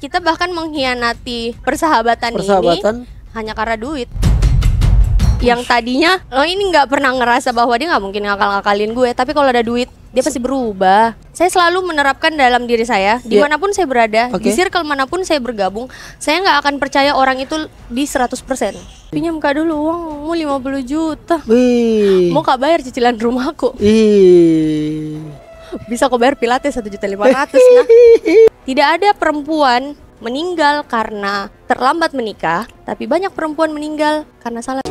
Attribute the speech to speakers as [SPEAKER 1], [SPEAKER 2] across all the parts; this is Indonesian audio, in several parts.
[SPEAKER 1] kita bahkan mengkhianati persahabatan ini hanya karena duit. Yang tadinya lo ini nggak pernah ngerasa bahwa dia nggak mungkin ngakal-ngakalin gue, tapi kalau ada duit dia pasti berubah. Saya selalu menerapkan dalam diri saya, dimanapun saya berada, di circle manapun saya bergabung, saya nggak akan percaya orang itu di 100%. Pinjam Kak dulu uang, mau 50 juta. Mau Kak bayar cicilan rumahku. Bisa kok bayar pilates 1.500.000 nah. Tidak ada perempuan meninggal karena terlambat menikah, tapi banyak perempuan meninggal karena salah.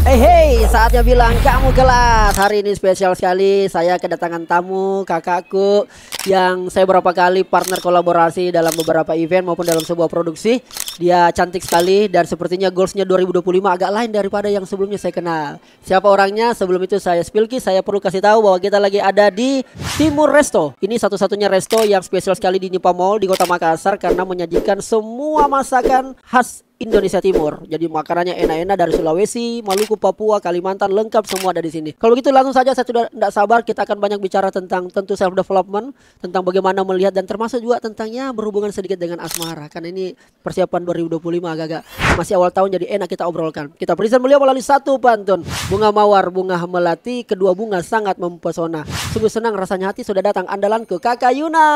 [SPEAKER 2] Hey, saatnya bilang kamu kelas. Hari ini spesial sekali, saya kedatangan tamu, kakakku yang saya beberapa kali partner kolaborasi dalam beberapa event maupun dalam sebuah produksi. Dia cantik sekali dan sepertinya goalsnya 2025 agak lain daripada yang sebelumnya saya kenal. Siapa orangnya? Sebelum itu saya Spilky, saya perlu kasih tahu bahwa kita lagi ada di Timur Resto. Ini satu-satunya resto yang spesial sekali di Nipa Mall di Kota Makassar karena menyajikan semua masakan khas Indonesia Timur. Jadi makanannya enak-enak dari Sulawesi, Maluku, Papua, Kalimantan, lengkap semua ada di sini. Kalau begitu langsung saja, saya sudah tidak sabar, kita akan banyak bicara tentang tentu self development, tentang bagaimana melihat dan termasuk juga tentangnya berhubungan sedikit dengan asmara. Karena ini persiapan 2025 agak-agak masih awal tahun, jadi enak kita obrolkan. Kita present beliau melalui satu pantun. Bunga mawar, bunga melati, kedua bunga sangat mempesona. Sungguh senang rasanya hati sudah datang andalanku Kakak Yuna.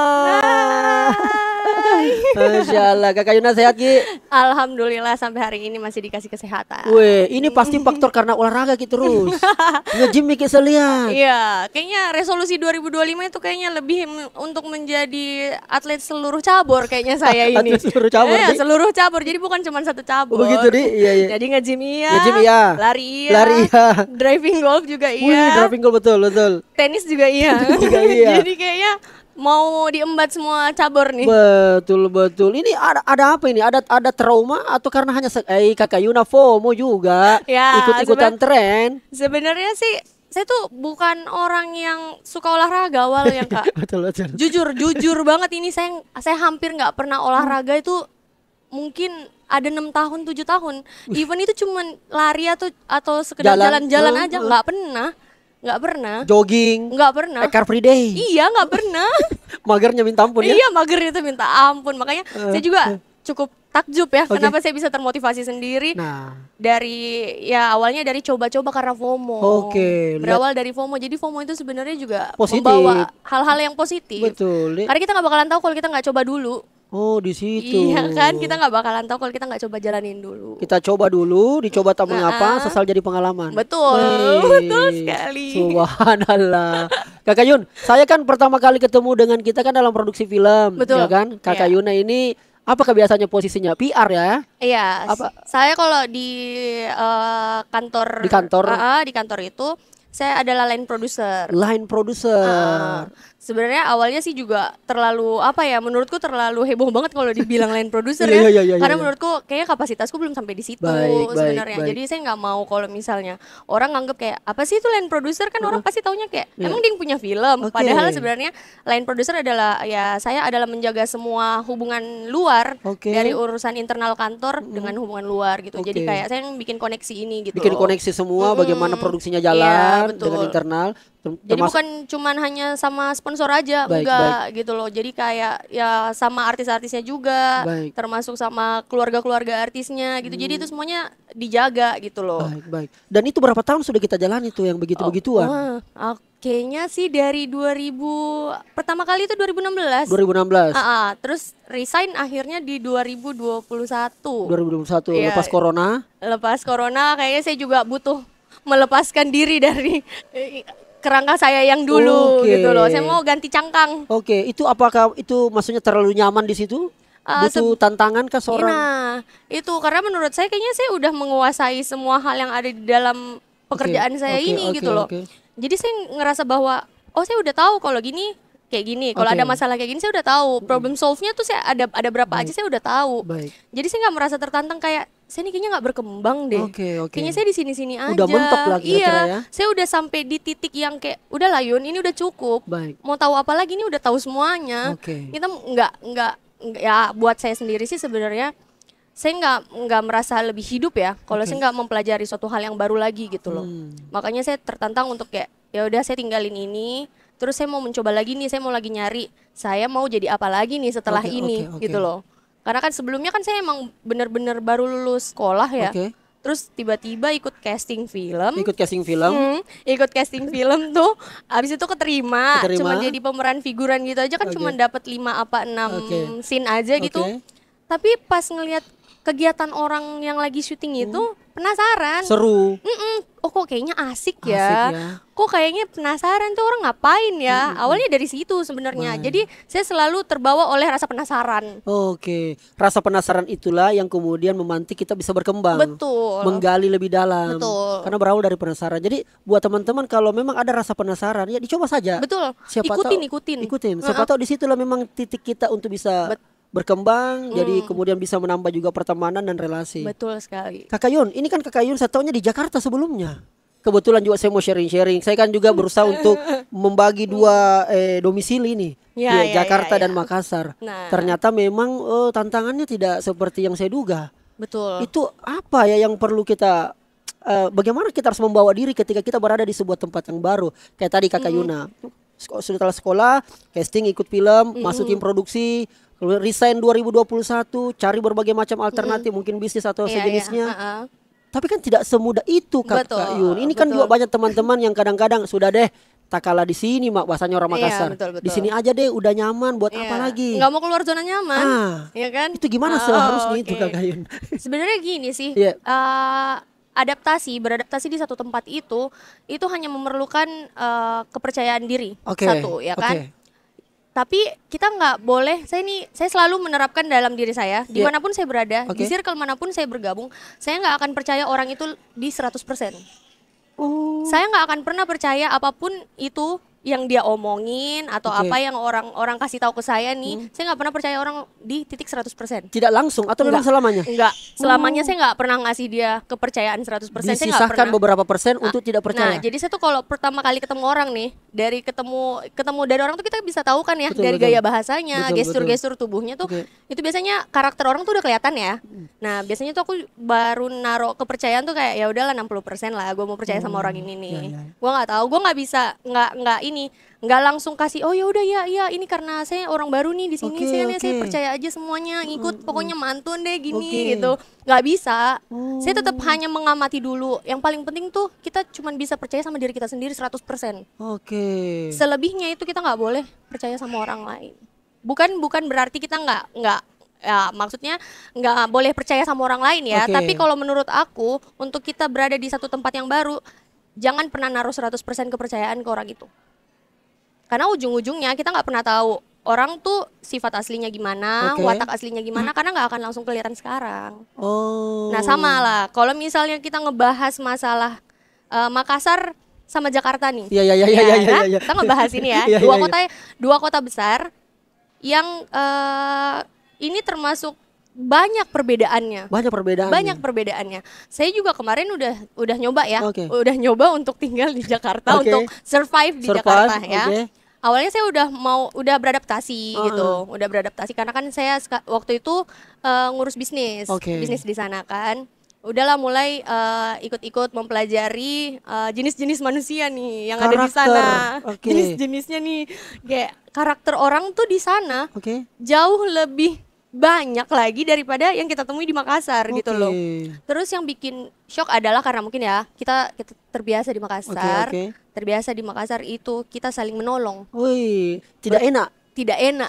[SPEAKER 2] Masya Allah, Kakak Yuna sehat Ki?
[SPEAKER 1] Alhamdulillah sampai hari ini masih dikasih kesehatan.
[SPEAKER 2] Weh, ini pasti faktor karena olahraga Ki terus. Nge-gym Ki selihat.
[SPEAKER 1] Iya, kayaknya resolusi 2025 itu kayaknya lebih untuk menjadi atlet seluruh cabur kayaknya saya ini.
[SPEAKER 2] Atlet seluruh cabur.
[SPEAKER 1] Iya, seluruh cabur. Jadi bukan cuma satu cabur.
[SPEAKER 2] Begitu Di? Iya, iya.
[SPEAKER 1] Jadi nge-gym iya.
[SPEAKER 2] Nge-gym iya.
[SPEAKER 1] Lari iya.
[SPEAKER 2] Lari iya.
[SPEAKER 1] Driving golf juga iya.
[SPEAKER 2] Wih, driving golf betul.
[SPEAKER 1] Tenis juga iya.
[SPEAKER 2] Juga iya.
[SPEAKER 1] Jadi kayaknya mau diembat semua cabur nih.
[SPEAKER 2] Betul. Ini ada apa ini? Ada trauma atau karena hanya Kakak Yuna FOMO juga
[SPEAKER 1] ya,
[SPEAKER 2] ikut-ikutan tren?
[SPEAKER 1] Sebenarnya sih saya tuh bukan orang yang suka olahraga awalnya Kak.
[SPEAKER 2] betul.
[SPEAKER 1] Jujur banget ini saya hampir nggak pernah olahraga itu mungkin ada 6 tahun 7 tahun. Even itu cuman lari atau sekedar jalan-jalan aja nggak pernah.
[SPEAKER 2] Jogging.
[SPEAKER 1] Nggak pernah.
[SPEAKER 2] Car Free Day.
[SPEAKER 1] Iya nggak pernah.
[SPEAKER 2] Magernya minta ampun ya.
[SPEAKER 1] Iya mager itu minta ampun. Makanya saya juga cukup takjub ya. Kenapa saya bisa termotivasi sendiri. Dari ya awalnya dari coba-coba karena FOMO. Berawal dari FOMO. Jadi FOMO itu sebenarnya juga membawa hal-hal yang positif.
[SPEAKER 2] Betul.
[SPEAKER 1] Karena kita nggak bakalan tahu kalau kita nggak coba dulu.
[SPEAKER 2] Oh di situ.
[SPEAKER 1] Iya kan, kita nggak bakalan tahu kalau kita nggak coba jalanin dulu.
[SPEAKER 2] Kita coba dulu, dicoba tak mengapa, sesal jadi pengalaman.
[SPEAKER 1] Betul sekali.
[SPEAKER 2] Subhanallah. Kakak Yun, saya kan pertama kali ketemu dengan kita kan dalam produksi film, ya kan? Kakak Yuna ini apa kebiasaannya posisinya? PR ya?
[SPEAKER 1] Iya. Saya kalau di kantor. Di kantor itu saya adalah line producer. Sebenarnya awalnya sih juga terlalu menurutku terlalu heboh banget kalau dibilang line producer ya. Karena menurutku kayaknya kapasitasku belum sampai di situ sebenarnya. Jadi saya nggak mau kalau misalnya orang nganggep kayak apa sih itu line producer kan orang pasti taunya kayak emang dia yang punya film. Padahal sebenarnya line producer adalah saya adalah menjaga semua hubungan luar dari urusan internal kantor dengan hubungan luar gitu. Jadi kayak saya yang bikin koneksi ini gitu.
[SPEAKER 2] Bikin koneksi semua bagaimana produksinya jalan dengan internal.
[SPEAKER 1] Jadi bukan cuman hanya sama sponsor aja, enggak gitu loh. Jadi kayak ya sama artis-artisnya juga, termasuk sama keluarga-keluarga artisnya gitu. Jadi itu semuanya dijaga gitu loh.
[SPEAKER 2] Baik. Dan itu berapa tahun sudah kita jalan itu yang begitu-begituan?
[SPEAKER 1] Kayaknya sih dari pertama kali itu 2016. Terus resign akhirnya di 2021.
[SPEAKER 2] Lepas corona?
[SPEAKER 1] Lepas corona kayaknya saya juga butuh melepaskan diri dari kerangka saya yang dulu gitu loh. Saya mau ganti cangkang.
[SPEAKER 2] Itu apakah itu maksudnya terlalu nyaman di situ? Butuh tantangan kah seorang?
[SPEAKER 1] Nah, itu karena menurut saya kayaknya saya udah menguasai semua hal yang ada di dalam pekerjaan saya ini gitu loh. Jadi saya ngerasa bahwa saya udah tahu kalau gini kayak gini. Kalau ada masalah kayak gini saya udah tahu. Problem solve-nya tuh saya ada berapa aja saya udah tahu. Jadi saya nggak merasa tertantang kayak saya ini kayaknya nggak berkembang deh. Kayaknya saya di sini-sini aja.
[SPEAKER 2] Udah mentok lah kira-kira ya.
[SPEAKER 1] Saya udah sampai di titik yang kayak udah lah Yun, ini udah cukup. Mau tahu apa lagi ini udah tahu semuanya. Kita nggak ya buat saya sendiri sih sebenarnya saya nggak merasa lebih hidup ya kalau saya nggak mempelajari suatu hal yang baru lagi gitu loh. Makanya saya tertantang untuk kayak ya udah saya tinggalin ini. terus saya mau mencoba lagi nih, saya mau lagi nyari saya mau jadi apa lagi nih setelah ini gitu loh. Karena kan sebelumnya kan saya emang bener-bener baru lulus sekolah ya. Terus tiba-tiba ikut casting film.
[SPEAKER 2] Ikut casting film.
[SPEAKER 1] Ikut casting film tuh. Abis itu keterima. Cuma jadi pemeran figuran gitu aja kan cuma dapat 5 apa 6 scene aja gitu. Tapi pas ngelihat kegiatan orang yang lagi syuting itu penasaran.
[SPEAKER 2] Seru.
[SPEAKER 1] Oh kok kayaknya asik ya. Kok kayaknya penasaran tuh orang ngapain ya. Awalnya dari situ sebenarnya. Jadi saya selalu terbawa oleh rasa penasaran.
[SPEAKER 2] Rasa penasaran itulah yang kemudian memantik kita bisa berkembang.
[SPEAKER 1] Betul.
[SPEAKER 2] Menggali lebih dalam.
[SPEAKER 1] Betul.
[SPEAKER 2] Karena berawal dari penasaran. Jadi buat teman-teman kalau memang ada rasa penasaran ya dicoba saja.
[SPEAKER 1] Betul.
[SPEAKER 2] Siapa
[SPEAKER 1] ikutin.
[SPEAKER 2] Siapa tahu disitulah memang titik kita untuk bisa berkembang, jadi kemudian bisa menambah juga pertemanan dan relasi.
[SPEAKER 1] Betul sekali.
[SPEAKER 2] Kakak Yun, ini kan Kakak Yun saya tahunya di Jakarta sebelumnya. Kebetulan juga saya mau sharing-sharing. Saya kan juga berusaha untuk membagi dua domisili nih, Jakarta dan Makassar. Ternyata memang tantangannya tidak seperti yang saya duga.
[SPEAKER 1] Betul.
[SPEAKER 2] Itu apa ya yang perlu kita bagaimana kita harus membawa diri ketika kita berada di sebuah tempat yang baru? Kayak tadi Kakak Yuna, setelah sekolah, casting ikut film, masukin produksi, resign 2021, cari berbagai macam alternatif, mungkin bisnis atau sejenisnya. Tapi kan tidak semudah itu Kakak Yun. Ini kan juga banyak teman-teman yang kadang-kadang sudah deh tak kalah di sini mak bahasanya orang Makassar. Di sini aja deh udah nyaman, buat apa lagi?
[SPEAKER 1] Nggak mau keluar zona nyaman, ya kan?
[SPEAKER 2] Itu gimana seharusnya itu Kakak Yun?
[SPEAKER 1] Sebenarnya gini sih. Beradaptasi di satu tempat itu hanya memerlukan kepercayaan diri satu, ya kan? Tapi kita nggak boleh, saya selalu menerapkan dalam diri saya, dimanapun saya berada, di circle manapun saya bergabung, saya nggak akan percaya orang itu di 100%. Saya nggak akan pernah percaya apapun itu yang dia omongin atau apa yang orang kasih tahu ke saya nih, saya nggak pernah percaya orang di titik 100%.
[SPEAKER 2] Tidak langsung atau memang selamanya?
[SPEAKER 1] Enggak, selamanya saya nggak pernah ngasih dia kepercayaan 100%.
[SPEAKER 2] Disisahkan beberapa persen untuk tidak percaya.
[SPEAKER 1] Nah, jadi saya tuh kalau pertama kali ketemu orang nih, dari ketemu dari orang tuh kita bisa tahu kan ya, dari gaya bahasanya, gestur-gestur tubuhnya tuh, itu biasanya karakter orang tuh udah kelihatan ya. Nah, biasanya tuh aku baru naruh kepercayaan tuh kayak ya udahlah 60% lah, gue mau percaya sama orang ini nih. Gue nggak tahu, gue nggak bisa nggak langsung kasih oh ya udah ya ini karena saya orang baru nih di sini, saya percaya aja semuanya, ikut pokoknya mantun deh gini gitu. Nggak bisa. Saya tetap hanya mengamati dulu. Yang paling penting tuh kita cuma bisa percaya sama diri kita sendiri 100%. Selebihnya itu kita nggak boleh percaya sama orang lain. Bukan berarti kita nggak ya, maksudnya nggak boleh percaya sama orang lain ya. Tapi kalau menurut aku, untuk kita berada di satu tempat yang baru, jangan pernah naruh 100% kepercayaan ke orang itu. Karena ujung-ujungnya kita nggak pernah tahu orang tuh sifat aslinya gimana, watak aslinya gimana, karena nggak akan langsung kelihatan sekarang. Nah sama lah, kalau misalnya kita ngebahas masalah Makassar sama Jakarta nih, kita ngebahas ini ya, dua kota besar yang ini termasuk banyak perbedaannya. Banyak perbedaannya. Saya juga kemarin udah nyoba ya, udah nyoba untuk tinggal di Jakarta, untuk survive di Jakarta ya. Awalnya saya udah beradaptasi gitu, udah beradaptasi karena kan saya waktu itu ngurus bisnis di sana kan. Udahlah mulai ikut-ikut mempelajari jenis-jenis manusia nih yang ada di sana. Jenis-jenisnya nih, kayak karakter orang tuh di sana jauh lebih banyak lagi daripada yang kita temui di Makassar gitu loh. Terus yang bikin shock adalah karena mungkin ya kita terbiasa di Makassar. Terbiasa di Makassar itu kita saling menolong.
[SPEAKER 2] Tidak enak.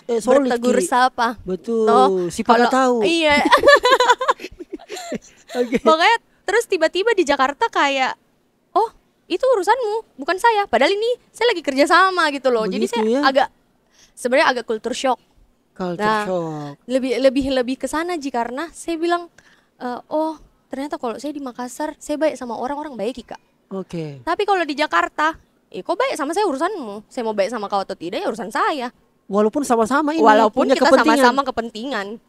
[SPEAKER 1] Bertegur sapa.
[SPEAKER 2] Betul. Siapa tahu.
[SPEAKER 1] Iya. Pokoknya terus tiba-tiba di Jakarta kayak itu urusanmu, bukan saya. Padahal ini saya lagi kerja sama gitu loh. Jadi saya sebenarnya agak culture shock. Lebih ke sana karena saya bilang ternyata kalau saya di Makassar saya baik sama orang baik Kak. Tapi kalau di Jakarta, kok baik sama saya urusanmu. Saya mau baik sama kau atau tidak ya urusan saya.
[SPEAKER 2] Walaupun sama-sama ini
[SPEAKER 1] punya kita sama-sama kepentingan.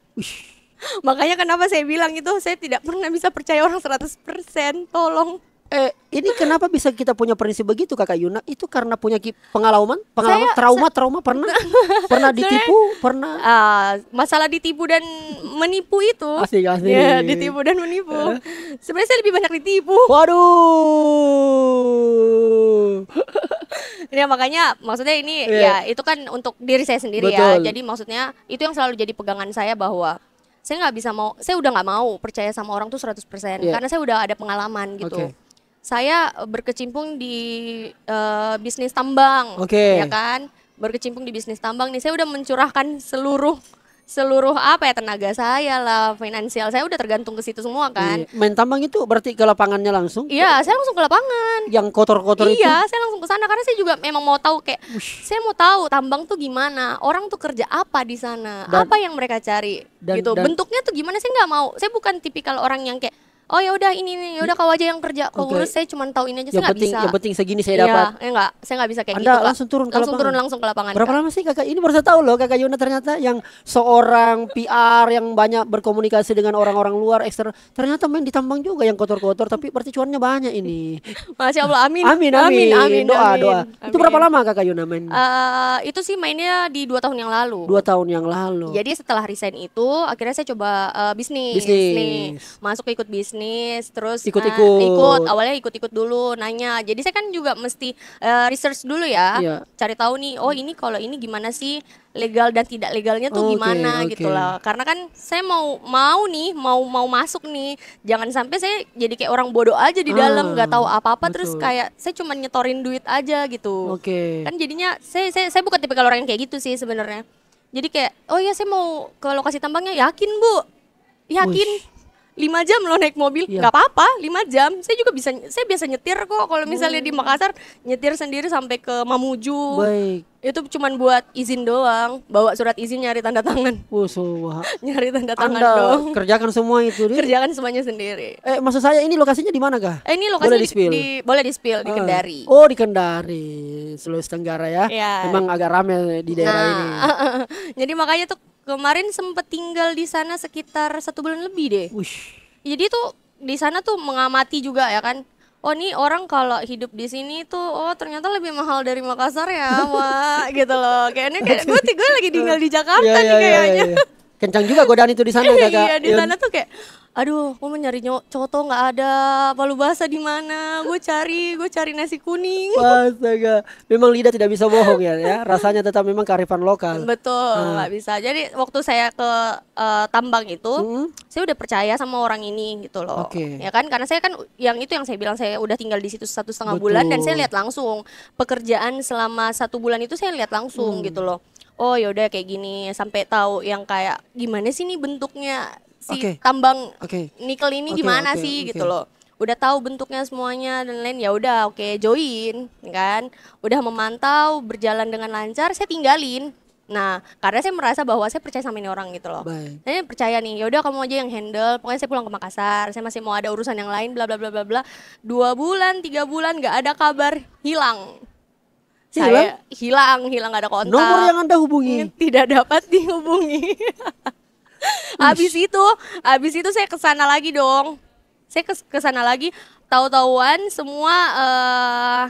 [SPEAKER 1] Makanya kenapa saya bilang itu saya tidak pernah bisa percaya orang 100%. Tolong.
[SPEAKER 2] Ini kenapa bisa kita punya prinsip begitu Kakak Yuna? Itu karena punya pengalaman trauma pernah ditipu, pernah
[SPEAKER 1] masalah ditipu dan menipu itu.
[SPEAKER 2] Asik.
[SPEAKER 1] Ya, ditipu dan menipu. Sebenarnya saya lebih banyak ditipu.
[SPEAKER 2] Waduh.
[SPEAKER 1] Ya makanya maksudnya ini ya itu kan untuk diri saya sendiri ya. Jadi maksudnya itu yang selalu jadi pegangan saya bahwa saya udah nggak mau percaya sama orang tuh 100% karena saya udah ada pengalaman gitu. Saya berkecimpung di bisnis tambang, ya kan? Berkecimpung di bisnis tambang nih, saya udah mencurahkan seluruh apa ya, tenaga saya lah, finansial saya udah tergantung ke situ semua kan.
[SPEAKER 2] Main tambang itu berarti ke lapangannya langsung?
[SPEAKER 1] Iya, saya langsung ke lapangan.
[SPEAKER 2] Yang kotor-kotor itu?
[SPEAKER 1] Iya, saya langsung ke sana karena saya juga memang mau tahu kayak saya mau tahu tambang tuh gimana, orang tuh kerja apa di sana, apa yang mereka cari gitu. Bentuknya tuh gimana, saya nggak mau. Saya bukan tipikal orang yang kayak oh ya udah ini nih, ya udah kau aja yang kerja, kau urus, saya cuma tahu ini aja, saya nggak bisa.
[SPEAKER 2] Yang penting segini saya dapat.
[SPEAKER 1] Iya, saya nggak bisa kayak
[SPEAKER 2] Anda
[SPEAKER 1] gitu.
[SPEAKER 2] langsung turun
[SPEAKER 1] langsung ke lapangan.
[SPEAKER 2] Berapa lama sih kakak? Ini baru saya tahu loh, kakak Yuna ternyata yang seorang PR yang banyak berkomunikasi dengan orang-orang luar eksternal, ternyata main di tambang juga yang kotor-kotor, tapi berarti cuannya banyak ini.
[SPEAKER 1] Masya Allah, amin.
[SPEAKER 2] Amin. Doa. Itu berapa lama kakak Yuna main?
[SPEAKER 1] Itu sih mainnya di 2 tahun yang lalu.
[SPEAKER 2] 2 tahun yang lalu.
[SPEAKER 1] Jadi setelah resign itu, akhirnya saya coba bisnis. Masuk ke ikut bisnis, terus awalnya ikut dulu nanya. Jadi saya kan juga mesti research dulu ya, cari tahu nih, oh ini kalau ini gimana sih legal dan tidak legalnya tuh gimana gitu lah. Karena kan saya mau masuk nih, jangan sampai saya jadi kayak orang bodoh aja di dalam, nggak tahu apa-apa, terus kayak saya cuma nyetorin duit aja gitu. Kan jadinya saya bukan tipikal orang yang kayak gitu sih sebenarnya. Jadi kayak oh ya saya mau ke lokasi tambangnya, yakin Bu, yakin. 5 jam loh naik mobil, nggak apa-apa 5 jam. Saya biasa nyetir kok. Kalau misalnya di Makassar nyetir sendiri sampai ke Mamuju. Itu cuman buat izin doang, bawa surat izin, nyari tanda tangan. Nyari tanda tangan dong.
[SPEAKER 2] Kerjakan semua itu dia?
[SPEAKER 1] Kerjakan semuanya sendiri.
[SPEAKER 2] Maksud saya ini lokasinya di mana kah?
[SPEAKER 1] Ini lokasinya boleh di-spill di Kendari.
[SPEAKER 2] Oh di Kendari, Sulawesi Tenggara ya. Memang agak ramai di daerah ini.
[SPEAKER 1] Jadi makanya tuh kemarin sempet tinggal di sana sekitar 1 bulan lebih deh. Jadi tuh di sana tuh mengamati juga ya kan. Oh nih orang kalau hidup di sini tuh ternyata lebih mahal dari Makassar ya, Wak, gitu loh. Kayaknya kayak gue lagi tinggal di Jakarta nih kayaknya.
[SPEAKER 2] Kencang juga godaan itu di sana kakak.
[SPEAKER 1] Iya di sana tuh kayak aduh, gue mau nyari coto nggak ada, palu basah di mana? Gue cari nasi kuning.
[SPEAKER 2] Astaga, memang lidah tidak bisa bohong ya. Rasanya tetap memang kearifan lokal.
[SPEAKER 1] Betul, nggak bisa. Jadi waktu saya ke tambang itu, saya udah percaya sama orang ini gitu loh. Ya kan, karena saya kan yang saya bilang saya udah tinggal di situ 1,5 bulan dan saya lihat langsung pekerjaan selama 1 bulan itu saya lihat langsung gitu loh. Oh yaudah kayak gini, sampai tahu yang kayak gimana sih nih bentuknya tambang nikel ini gimana sih gitu loh. Udah tahu bentuknya semuanya dan lain, ya udah join kan. Udah memantau berjalan dengan lancar, saya tinggalin. Nah, karena saya merasa bahwa saya percaya sama ini orang gitu loh. Saya percaya nih, ya udah kamu aja yang handle. Pokoknya saya pulang ke Makassar, saya masih mau ada urusan yang lain bla bla bla bla bla. 2 bulan, 3 bulan nggak ada kabar, hilang. Saya hilang gak ada kontak.
[SPEAKER 2] Nomor yang Anda hubungi
[SPEAKER 1] tidak dapat dihubungi. Habis itu saya kesana lagi dong. Saya kesana lagi, tahu-tahuan semua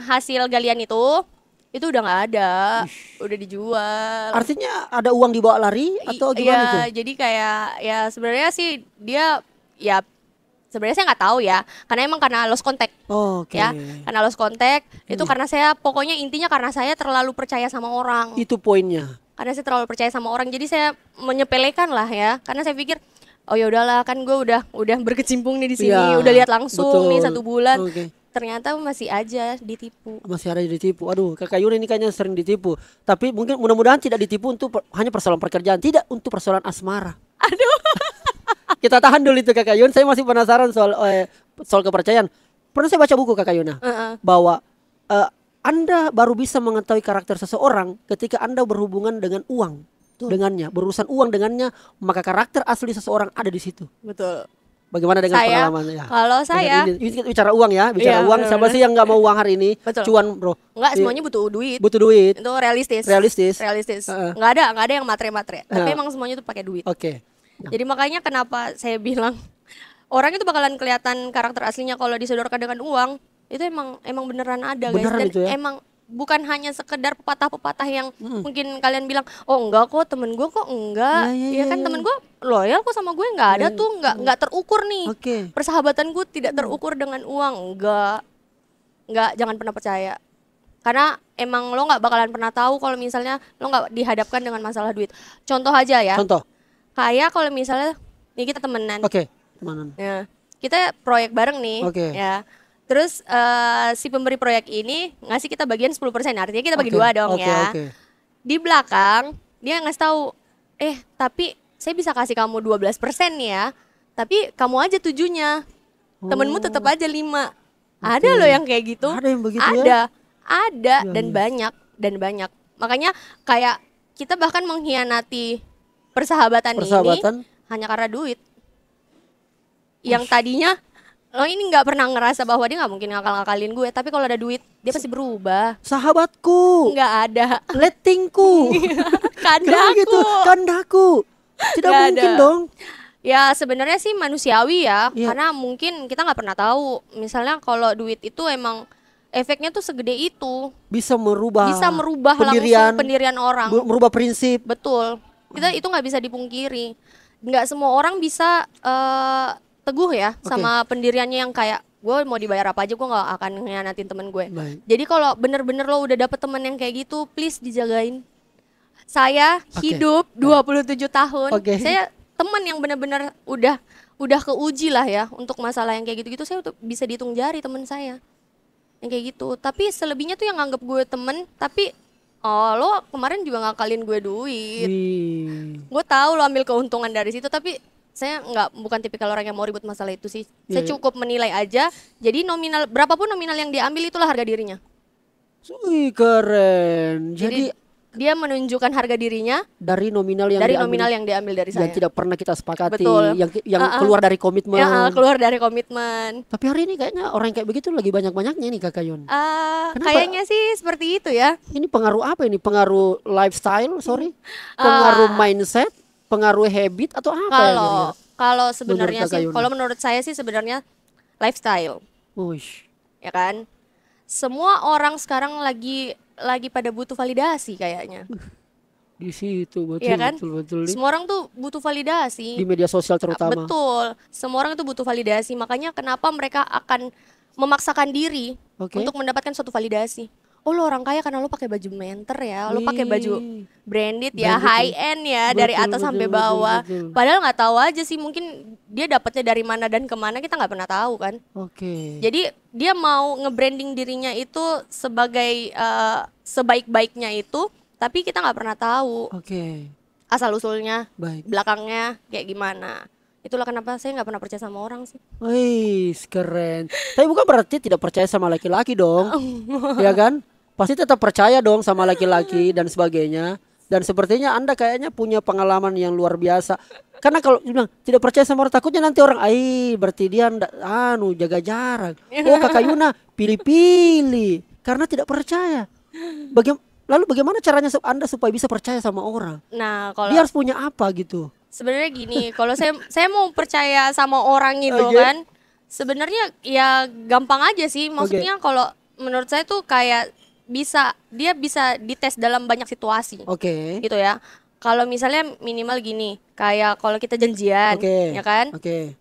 [SPEAKER 1] hasil galian itu udah nggak ada, udah dijual.
[SPEAKER 2] Artinya ada uang dibawa lari atau gimana itu?
[SPEAKER 1] Jadi kayak ya sebenarnya sih dia ya sebenarnya saya nggak tahu ya, karena lost contact. Ya, karena lost contact itu karena saya pokoknya intinya karena saya terlalu percaya sama orang.
[SPEAKER 2] Itu poinnya.
[SPEAKER 1] Karena saya terlalu percaya sama orang, jadi saya menyepelekan lah ya, karena saya pikir oh ya udahlah kan gue udah berkecimpung nih di sini, udah lihat langsung nih 1 bulan. Ternyata masih aja ditipu.
[SPEAKER 2] Masih ada ditipu. Aduh, kakak Yuna ini kayaknya sering ditipu. Tapi mungkin mudah-mudahan tidak ditipu untuk hanya persoalan pekerjaan, tidak untuk persoalan asmara.
[SPEAKER 1] Aduh.
[SPEAKER 2] Kita tahan dulu itu kakak Yuna. Saya masih penasaran soal kepercayaan. Pernah saya baca buku kakak Yuna bahwa Anda baru bisa mengetahui karakter seseorang ketika Anda berhubungan dengan uang dengannya, berurusan uang dengannya, maka karakter asli seseorang ada di situ.
[SPEAKER 1] Betul.
[SPEAKER 2] Bagaimana dengan pengalamannya?
[SPEAKER 1] Kalau saya
[SPEAKER 2] bicara uang ya, uang. Siapa sih yang nggak mau uang hari ini?
[SPEAKER 1] Betul.
[SPEAKER 2] Cuan bro.
[SPEAKER 1] Enggak, semuanya butuh duit.
[SPEAKER 2] Butuh duit.
[SPEAKER 1] Itu realistis. Nggak ada yang matre. Tapi emang semuanya tuh pakai duit. Jadi makanya kenapa saya bilang orang itu bakalan kelihatan karakter aslinya kalau disodorkan dengan uang. Itu emang beneran ada guys. Dan
[SPEAKER 2] itu ya?
[SPEAKER 1] Emang bukan hanya sekedar pepatah-pepatah yang mungkin kalian bilang oh enggak kok temen gue kok enggak ya kan temen gue loyal kok sama gue, nggak ada tuh nggak terukur nih persahabatan gue tidak terukur dengan uang, enggak jangan pernah percaya karena emang lo nggak bakalan pernah tahu kalau misalnya lo nggak dihadapkan dengan masalah duit. Contoh aja ya.
[SPEAKER 2] Contoh.
[SPEAKER 1] Kayak kalau misalnya nih kita temenan.
[SPEAKER 2] Oke, temenan.
[SPEAKER 1] Ya, kita proyek bareng nih. Ya. Terus si pemberi proyek ini ngasih kita bagian 10%. Artinya kita bagi dua dong ya. Di belakang dia ngasih tahu, tapi saya bisa kasih kamu 12% nih ya. Tapi kamu aja 7-nya. Temenmu tetap aja 5. Ada loh yang kayak gitu.
[SPEAKER 2] Ada yang begitu
[SPEAKER 1] Ada dan banyak. Makanya kayak kita bahkan mengkhianati persahabatan ini hanya karena duit. Yang tadinya lo ini nggak pernah ngerasa bahwa dia nggak mungkin ngakal-ngakalin gue, tapi kalau ada duit dia pasti berubah.
[SPEAKER 2] Sahabatku.
[SPEAKER 1] Nggak ada.
[SPEAKER 2] Lettingku. Kandaku. Tidak gak mungkin ada. Dong.
[SPEAKER 1] Ya sebenarnya sih manusiawi ya, karena mungkin kita nggak pernah tahu. Misalnya kalau duit itu emang efeknya tuh segede itu.
[SPEAKER 2] Bisa merubah
[SPEAKER 1] pendirian orang.
[SPEAKER 2] Merubah prinsip.
[SPEAKER 1] Betul. Itu nggak bisa dipungkiri. Nggak semua orang bisa teguh ya sama pendiriannya yang kayak gue mau dibayar apa aja gue nggak akan ngianatin temen gue. Jadi kalau bener-bener lo udah dapet temen yang kayak gitu, please dijagain. Saya hidup 27 tahun. Saya temen yang bener-bener udah keuji lah ya untuk masalah yang kayak gitu-gitu. Saya bisa dihitung jari temen saya yang kayak gitu. Tapi selebihnya tuh yang nganggap gue temen, tapi lo kemarin juga ngakalin gue duit. Gue tahu lo ambil keuntungan dari situ, tapi saya bukan tipikal orang yang mau ribut masalah itu sih. Saya cukup menilai aja. Jadi nominal berapapun nominal yang diambil itulah harga dirinya.
[SPEAKER 2] Keren. Jadi
[SPEAKER 1] dia menunjukkan harga dirinya
[SPEAKER 2] dari nominal yang
[SPEAKER 1] diambil dari saya.
[SPEAKER 2] Yang tidak pernah kita sepakati.
[SPEAKER 1] Betul.
[SPEAKER 2] Yang keluar dari komitmen.
[SPEAKER 1] Keluar dari komitmen.
[SPEAKER 2] Tapi hari ini kayaknya orang kayak begitu lagi banyak-banyaknya nih Kakak Yun.
[SPEAKER 1] Kayaknya sih seperti itu ya.
[SPEAKER 2] Ini pengaruh apa ini? Pengaruh lifestyle, pengaruh mindset, pengaruh habit atau apa?
[SPEAKER 1] Kalau sebenarnya sih, kalau menurut saya sih sebenarnya lifestyle. Ya kan? Semua orang sekarang lagi pada butuh validasi kayaknya.
[SPEAKER 2] Di situ betul,
[SPEAKER 1] ya kan?
[SPEAKER 2] betul.
[SPEAKER 1] Semua orang tuh butuh validasi.
[SPEAKER 2] Di media sosial terutama.
[SPEAKER 1] Betul. Semua orang tuh butuh validasi. Makanya kenapa mereka akan memaksakan diri untuk mendapatkan suatu validasi. Oh lo orang kaya karena lo pakai baju menter ya, lo pakai baju branded ya, high end ya, dari atas sampai bawah. Padahal nggak tahu aja sih, mungkin dia dapatnya dari mana dan kemana kita nggak pernah tahu kan. Jadi dia mau nge-branding dirinya itu sebagai sebaik-baiknya itu, tapi kita nggak pernah tahu asal usulnya, belakangnya kayak gimana. Itulah kenapa saya nggak pernah percaya sama orang sih.
[SPEAKER 2] Wih, keren. Tapi bukan berarti tidak percaya sama laki-laki dong, ya kan? Pasti tetap percaya dong sama laki-laki dan sebagainya. Dan sepertinya Anda kayaknya punya pengalaman yang luar biasa. Karena kalau bilang tidak percaya sama orang, takutnya nanti orang, berarti dia jaga jarak. Oh Kakak Yuna pilih-pilih karena tidak percaya. Lalu bagaimana caranya Anda supaya bisa percaya sama orang?
[SPEAKER 1] Nah, kalau
[SPEAKER 2] dia harus punya apa gitu?
[SPEAKER 1] Sebenarnya gini, kalau saya mau percaya sama orang itu kan, sebenarnya ya gampang aja sih. Maksudnya kalau menurut saya tuh kayak dia bisa dites dalam banyak situasi. Gitu ya. Kalau misalnya minimal gini, kayak kalau kita janjian, ya kan?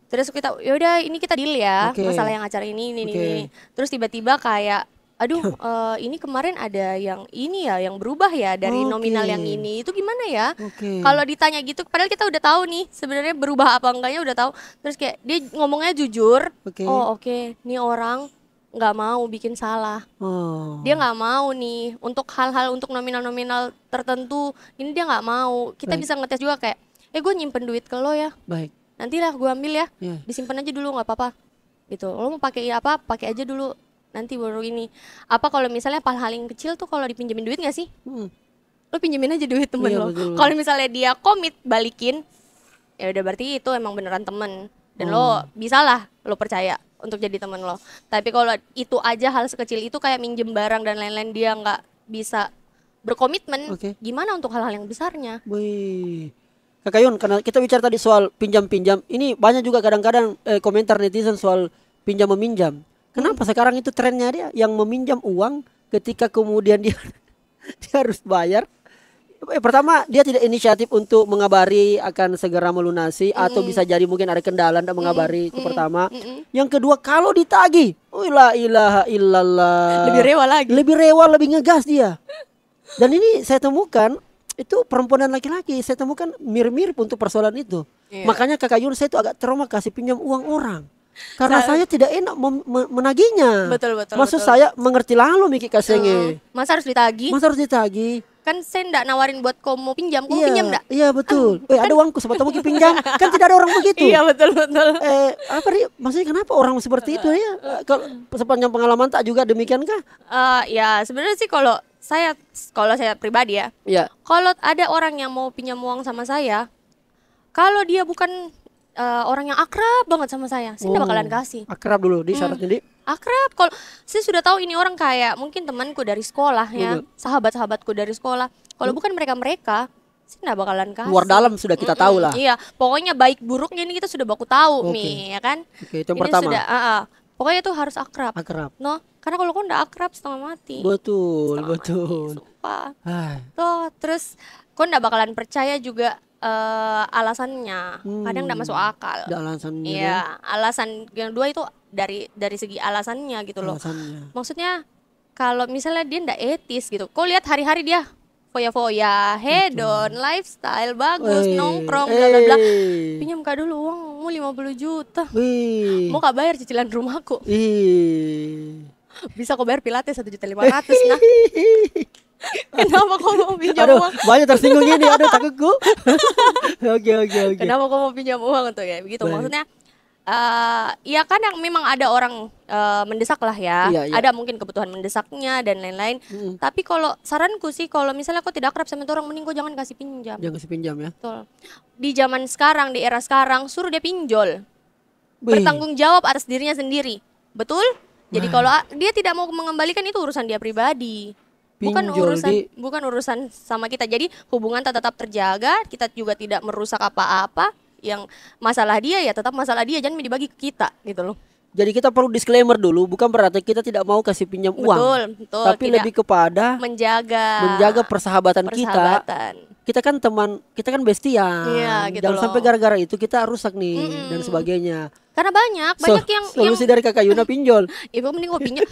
[SPEAKER 1] Terus kita yaudah ini kita deal ya, masalah yang acara ini. Terus tiba-tiba kayak ini kemarin ada yang ini ya, yang berubah ya dari nominal yang ini. Itu gimana ya? Kalau ditanya gitu, padahal kita udah tahu nih sebenarnya berubah apa enggaknya udah tahu. Terus kayak dia ngomongnya jujur. Nih orang nggak mau bikin salah. Dia nggak mau nih untuk hal-hal untuk nominal-nominal tertentu. Ini dia nggak mau. Kita bisa ngetes juga kayak, gue nyimpen duit ke lo ya. Nantilah gue ambil ya. Disimpan aja dulu nggak apa-apa. Gitu. Lo mau pakai apa? Pakai aja dulu. Nanti baru ini. Apa kalau misalnya hal yang kecil tuh kalau dipinjemin duit nggak sih? Lo pinjemin aja duit temen lo. Kalau misalnya dia komit balikin, ya udah berarti itu emang beneran temen. Dan lo bisalah lo percaya untuk jadi temen lo. Tapi kalau itu aja hal sekecil itu kayak minjem barang dan lain-lain, dia nggak bisa berkomitmen, gimana untuk hal-hal yang besarnya?
[SPEAKER 2] Kakak Yun, karena kita bicara tadi soal pinjam-pinjam, ini banyak juga kadang-kadang komentar netizen soal pinjam-meminjam. Kenapa sekarang itu trennya dia yang meminjam uang ketika kemudian dia harus bayar? Pertama, dia tidak inisiatif untuk mengabari akan segera melunasi atau bisa jadi mungkin ada kendala dan mengabari, itu pertama. Yang kedua, kalau ditagih La ilaha illallah.
[SPEAKER 1] Lebih rewel lagi.
[SPEAKER 2] Lebih rewel, lebih ngegas dia. Dan ini saya temukan itu perempuan dan laki-laki, saya temukan mirip-mirip untuk persoalan itu. Makanya Kakak Yun saya itu agak trauma kasih pinjam uang orang. Karena saya tidak enak menagihnya.
[SPEAKER 1] Betul.
[SPEAKER 2] Maksud saya mengerti lalu Miki kasenge.
[SPEAKER 1] Masa harus ditagih?
[SPEAKER 2] Kan
[SPEAKER 1] saya enggak nawarin buat kamu pinjam pinjam enggak?
[SPEAKER 2] Iya betul. Ada uangku siapa tahu mau pinjam. Kan tidak ada orang begitu.
[SPEAKER 1] Iya betul.
[SPEAKER 2] Apa nih? Maksudnya kenapa orang seperti itu ya? Kalau sepanjang pengalaman tak juga demikian kah?
[SPEAKER 1] Ya sebenarnya sih kalau saya pribadi ya.
[SPEAKER 2] Iya.
[SPEAKER 1] Kalau ada orang yang mau pinjam uang sama saya, kalau dia bukan orang yang akrab banget sama saya tidak bakalan kasih.
[SPEAKER 2] Akrab dulu di syaratnya di.
[SPEAKER 1] Akrab, kalau saya sudah tahu ini orang kayak mungkin temanku dari sekolah ya, sahabat-sahabatku dari sekolah. Kalau bukan mereka, saya tidak bakalan kasih.
[SPEAKER 2] Luar dalam sudah kita tahu lah.
[SPEAKER 1] Iya, pokoknya baik buruknya ini kita sudah baku tahu nih, ya kan?
[SPEAKER 2] Oke, itu yang
[SPEAKER 1] ini
[SPEAKER 2] pertama.
[SPEAKER 1] Sudah, pokoknya itu harus akrab. No, karena kalau kau tidak akrab setengah mati.
[SPEAKER 2] Betul.
[SPEAKER 1] Sumpah. Tuh, terus kau tidak bakalan percaya juga. Alasannya kadang tidak masuk akal.
[SPEAKER 2] Alasannya.
[SPEAKER 1] Iya, alasan yang dua itu dari segi alasannya gitu loh. Maksudnya kalau misalnya dia tidak etis gitu, kau lihat hari-hari dia foya-foya, hedon, lifestyle bagus, nongkrong, bla bla bla. Pinjam kak dulu uangmu 50 juta. Mau kak bayar cicilan rumahku? Bisa kau bayar pilates 1,5 juta nah. Kenapa kau mau pinjam uang?
[SPEAKER 2] Banyak tersinggung gini, takutku. Oke.
[SPEAKER 1] Kenapa kau mau pinjam uang tuh kayak begitu? Maksudnya ya kadang memang ada orang mendesak lah ya. Ada mungkin kebutuhan mendesaknya dan lain-lain. Tapi kalau saranku sih kalau misalnya kau tidak akrab sama orang, mending kau jangan kasih pinjam.
[SPEAKER 2] Jangan kasih pinjam ya.
[SPEAKER 1] Betul. Di zaman sekarang, di era sekarang, suruh dia pinjol. Bertanggung jawab atas dirinya sendiri. Betul? Jadi kalau dia tidak mau mengembalikan itu urusan dia pribadi. Bukan urusan sama kita. Jadi hubungan tetap terjaga, kita juga tidak merusak apa-apa. Yang masalah dia ya tetap masalah dia, jangan dibagi ke kita gitu loh.
[SPEAKER 2] Jadi kita perlu disclaimer dulu, bukan berarti kita tidak mau kasih pinjam uang.
[SPEAKER 1] Betul,
[SPEAKER 2] tapi lebih kepada menjaga persahabatan kita. Kita kan teman, kita kan bestian.
[SPEAKER 1] Gitu
[SPEAKER 2] jangan sampai gara-gara itu kita rusak nih dan sebagainya.
[SPEAKER 1] Karena banyak yang
[SPEAKER 2] solusi dari Kakak Yuna pinjol.
[SPEAKER 1] Ibu mending gue pinjam.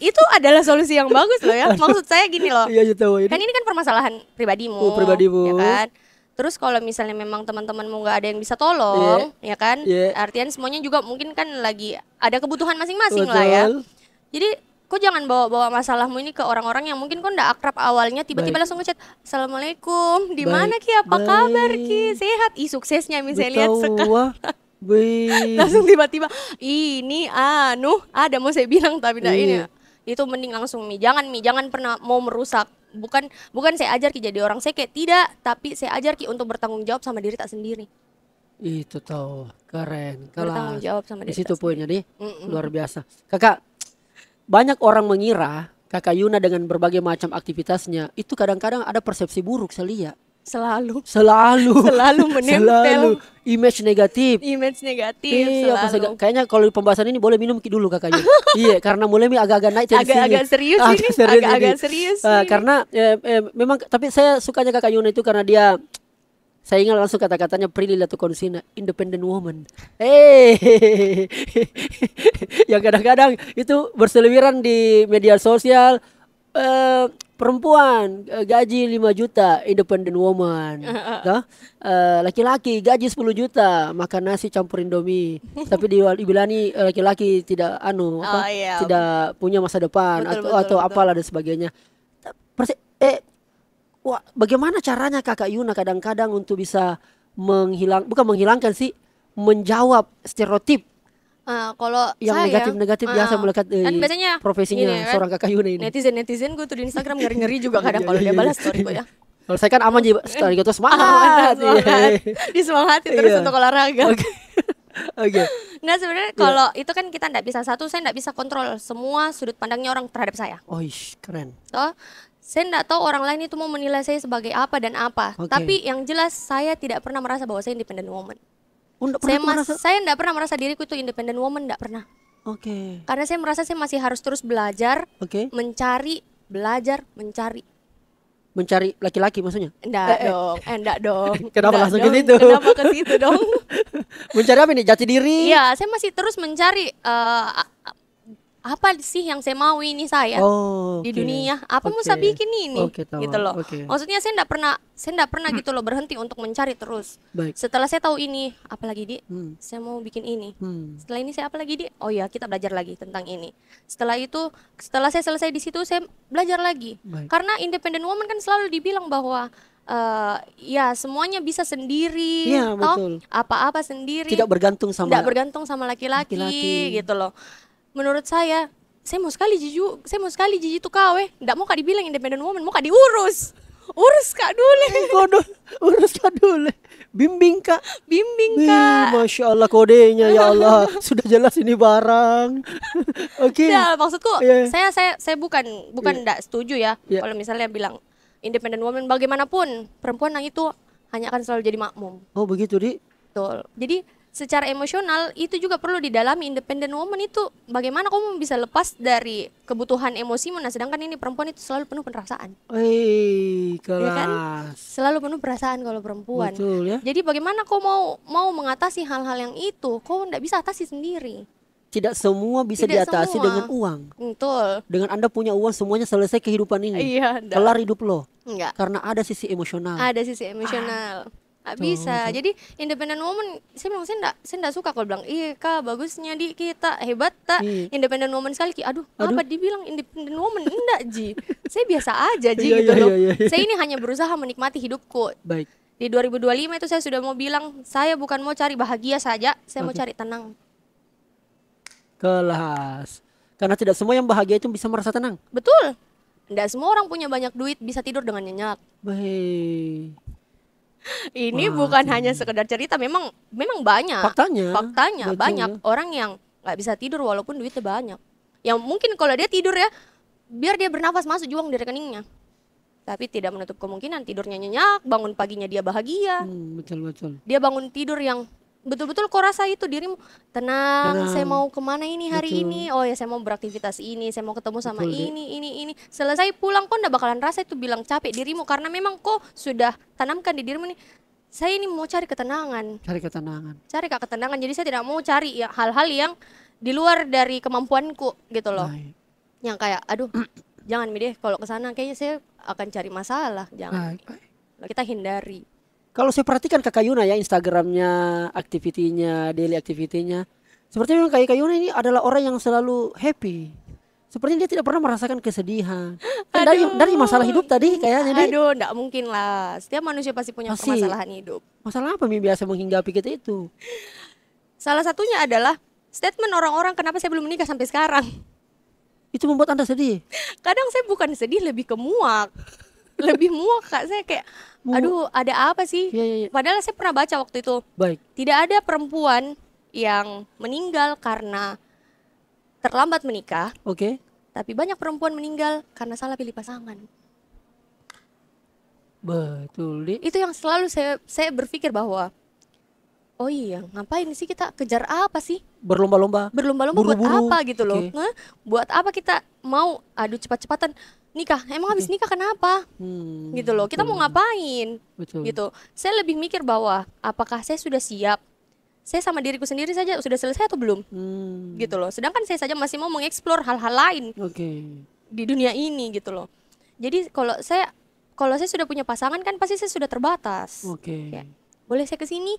[SPEAKER 1] Itu adalah solusi yang bagus loh ya. Maksud saya gini loh. Kan ini kan permasalahan pribadimu. Ya kan? Terus kalau misalnya memang teman-temanmu nggak ada yang bisa tolong, ya kan? Artian semuanya juga mungkin kan lagi ada kebutuhan masing-masing lah ya. Jadi kok jangan bawa masalahmu ini ke orang-orang yang mungkin kok nggak akrab awalnya, tiba-tiba langsung ngechat, Assalamualaikum, di mana Ki, apa kabar Ki, sehat? Suksesnya misalnya lihat sekarang. Langsung tiba-tiba ini ada mau saya bilang tapi tidak ini. Itu mending langsung jangan pernah mau merusak. Bukan saya ajar Ki jadi orang seke, tidak, tapi saya ajar Ki untuk bertanggung jawab sama diri tak sendiri.
[SPEAKER 2] Itu tahu keren.
[SPEAKER 1] Bertanggung jawab sama diri.
[SPEAKER 2] Di situ poinnya nih, luar biasa. Kakak, banyak orang mengira Kakak Yuna dengan berbagai macam aktivitasnya itu kadang-kadang ada persepsi buruk saya lihat.
[SPEAKER 1] Selalu
[SPEAKER 2] Selalu
[SPEAKER 1] menempel
[SPEAKER 2] image negatif.
[SPEAKER 1] Selalu.
[SPEAKER 2] Kayaknya kalau pembahasan ini boleh minum dulu Kakak Yuna. Iya, karena mulai agak-agak naik tensi.
[SPEAKER 1] Agak serius ini.
[SPEAKER 2] Karena memang tapi saya sukanya Kakak Yuna itu karena dia, saya ingat langsung kata-katanya Prilly Latukonsina, independent woman. Yang kadang-kadang itu berseliweran di media sosial, perempuan gaji 5 juta independent woman. Laki-laki gaji 10 juta makan nasi campur Indomie. Tapi dibilani laki-laki tidak tidak punya masa depan atau apalah dan sebagainya. Bagaimana caranya Kakak Yuna kadang-kadang untuk bisa bukan menghilangkan sih, menjawab stereotip
[SPEAKER 1] kalau
[SPEAKER 2] yang negatif-negatif biasa melekat
[SPEAKER 1] biasanya
[SPEAKER 2] profesinya
[SPEAKER 1] kan,
[SPEAKER 2] seorang Kakak Yuna ini.
[SPEAKER 1] Netizen gue tuh di Instagram ngeri-ngeri juga kadang kalau dia balas story gue ya.
[SPEAKER 2] Kalau saya kan aman sih, story gitu semangat.
[SPEAKER 1] Disemangatin terus untuk olahraga.
[SPEAKER 2] Oke.
[SPEAKER 1] Nggak, sebenarnya kalau itu kan kita nggak bisa saya nggak bisa kontrol semua sudut pandangnya orang terhadap saya.
[SPEAKER 2] Keren.
[SPEAKER 1] Saya nggak tahu orang lain itu mau menilai saya sebagai apa dan apa. Tapi yang jelas saya tidak pernah merasa bahwa saya independent woman. Saya enggak pernah merasa diriku itu independent woman, enggak pernah. Karena saya merasa saya masih harus terus belajar, mencari
[SPEAKER 2] laki-laki maksudnya?
[SPEAKER 1] Enggak dong.
[SPEAKER 2] Kenapa langsung ke situ?
[SPEAKER 1] Kenapa ke situ dong?
[SPEAKER 2] Mencari apa nih? Jati diri?
[SPEAKER 1] Iya, saya masih terus mencari apa sih yang saya mau ini saya di dunia, apa mau saya bikin ini, gitu loh. Maksudnya saya enggak pernah gitu loh berhenti untuk mencari terus. Setelah saya tahu ini, apalagi di, saya mau bikin ini. Setelah ini saya apalagi di, oh ya kita belajar lagi tentang ini. Setelah itu, setelah saya selesai di situ saya belajar lagi. Karena independent woman kan selalu dibilang bahwa ya semuanya bisa sendiri,
[SPEAKER 2] betul.
[SPEAKER 1] Apa-apa sendiri,
[SPEAKER 2] tidak bergantung sama
[SPEAKER 1] laki-laki gitu loh. Menurut saya mau sekali jiju tuh kau nggak mau kak dibilang independent woman, mau kak urus kak dulu.
[SPEAKER 2] Urus kak dulu, bimbing kak. Masya Allah kodenya ya Allah. Sudah jelas ini barang. Oke.
[SPEAKER 1] Ya maksudku saya bukan nggak setuju ya kalau misalnya bilang independent woman, bagaimanapun perempuan yang itu hanya akan selalu jadi makmum.
[SPEAKER 2] Oh begitu Di.
[SPEAKER 1] Betul. Jadi secara emosional itu juga perlu didalami. Independent woman itu bagaimana kamu bisa lepas dari kebutuhan emosimu, nah sedangkan ini perempuan itu selalu penuh perasaan.
[SPEAKER 2] Kelas.
[SPEAKER 1] Ya kan? Selalu penuh perasaan kalau perempuan.
[SPEAKER 2] Betul ya.
[SPEAKER 1] Jadi bagaimana kau mau mengatasi hal-hal yang itu? Kau tidak bisa atasi sendiri.
[SPEAKER 2] Tidak semua bisa diatasi dengan uang.
[SPEAKER 1] Betul.
[SPEAKER 2] Dengan Anda punya uang semuanya selesai kehidupan ini.
[SPEAKER 1] Iya,
[SPEAKER 2] kelar hidup lo.
[SPEAKER 1] Enggak.
[SPEAKER 2] Karena ada sisi emosional.
[SPEAKER 1] Nggak bisa. Jadi independent woman, saya enggak suka kalau bilang, "Iya, Kak, bagusnya di kita, hebat tak independent woman sekali." Aduh, apa dibilang independent woman? Enggak, Ji. Saya biasa aja, Ji, gitu loh. Saya ini hanya berusaha menikmati hidupku.
[SPEAKER 2] Baik.
[SPEAKER 1] Di 2025 itu saya sudah mau bilang, saya bukan mau cari bahagia saja, saya mau cari tenang.
[SPEAKER 2] Kelas. Karena tidak semua yang bahagia itu bisa merasa tenang.
[SPEAKER 1] Betul. Enggak semua orang punya banyak duit bisa tidur dengan nyenyak.
[SPEAKER 2] Baik.
[SPEAKER 1] Ini bukan hanya sekedar cerita, memang banyak. Faktanya betul, banyak orang yang nggak bisa tidur walaupun duitnya banyak. Yang mungkin kalau dia tidur ya, biar dia bernafas masuk uang di rekeningnya. Tapi tidak menutup kemungkinan tidurnya nyenyak, bangun paginya dia bahagia.
[SPEAKER 2] Betul.
[SPEAKER 1] Dia bangun tidur yang betul-betul kau rasa itu dirimu tenang. Saya mau kemana ini hari ini? Oh ya saya mau beraktivitas ini, saya mau ketemu sama ini. Selesai pulang kau ndak bakalan rasa itu bilang capek dirimu, karena memang kau sudah tanamkan di dirimu nih, saya ini mau cari ketenangan. Cari ketenangan. Jadi saya tidak mau cari hal-hal yang di luar dari kemampuanku gitu loh. Yang kayak aduh jangan deh kalau kesana kayaknya saya akan cari masalah. Jangan. Kita hindari.
[SPEAKER 2] Kalau saya perhatikan Kakak Yuna ya, Instagramnya, aktivitinya, daily aktivitinya, sepertinya Kakak Yuna ini adalah orang yang selalu happy. Sepertinya dia tidak pernah merasakan kesedihan. Dari masalah hidup tadi kayaknya.
[SPEAKER 1] Aduh, enggak mungkin lah. Setiap manusia pasti punya permasalahan hidup.
[SPEAKER 2] Masalah apa yang biasa menghinggapi kita itu?
[SPEAKER 1] Salah satunya adalah statement orang-orang, kenapa saya belum menikah sampai sekarang.
[SPEAKER 2] Itu membuat Anda sedih?
[SPEAKER 1] Kadang saya bukan sedih, lebih ke muak. Lebih muak Kak, saya kayak aduh ada apa sih? Padahal saya pernah baca waktu itu.
[SPEAKER 2] Baik.
[SPEAKER 1] Tidak ada perempuan yang meninggal karena terlambat menikah.
[SPEAKER 2] Oke.
[SPEAKER 1] Tapi banyak perempuan meninggal karena salah pilih pasangan.
[SPEAKER 2] Betul.
[SPEAKER 1] Itu yang selalu saya berpikir bahwa oh iya, ngapain sih kita kejar apa sih? Berlomba-lomba buat apa gitu loh. Buat apa kita mau cepat-cepatan nikah? Emang habis nikah kenapa? Gitu loh. Kita mau ngapain? Gitu. Saya lebih mikir bahwa apakah saya sudah siap? Saya sama diriku sendiri saja sudah selesai atau belum? Gitu loh. Sedangkan saya saja masih mau mengeksplor hal-hal lain di dunia ini gitu loh. Jadi kalau saya sudah punya pasangan kan pasti saya sudah terbatas. Kayak, boleh saya kesini?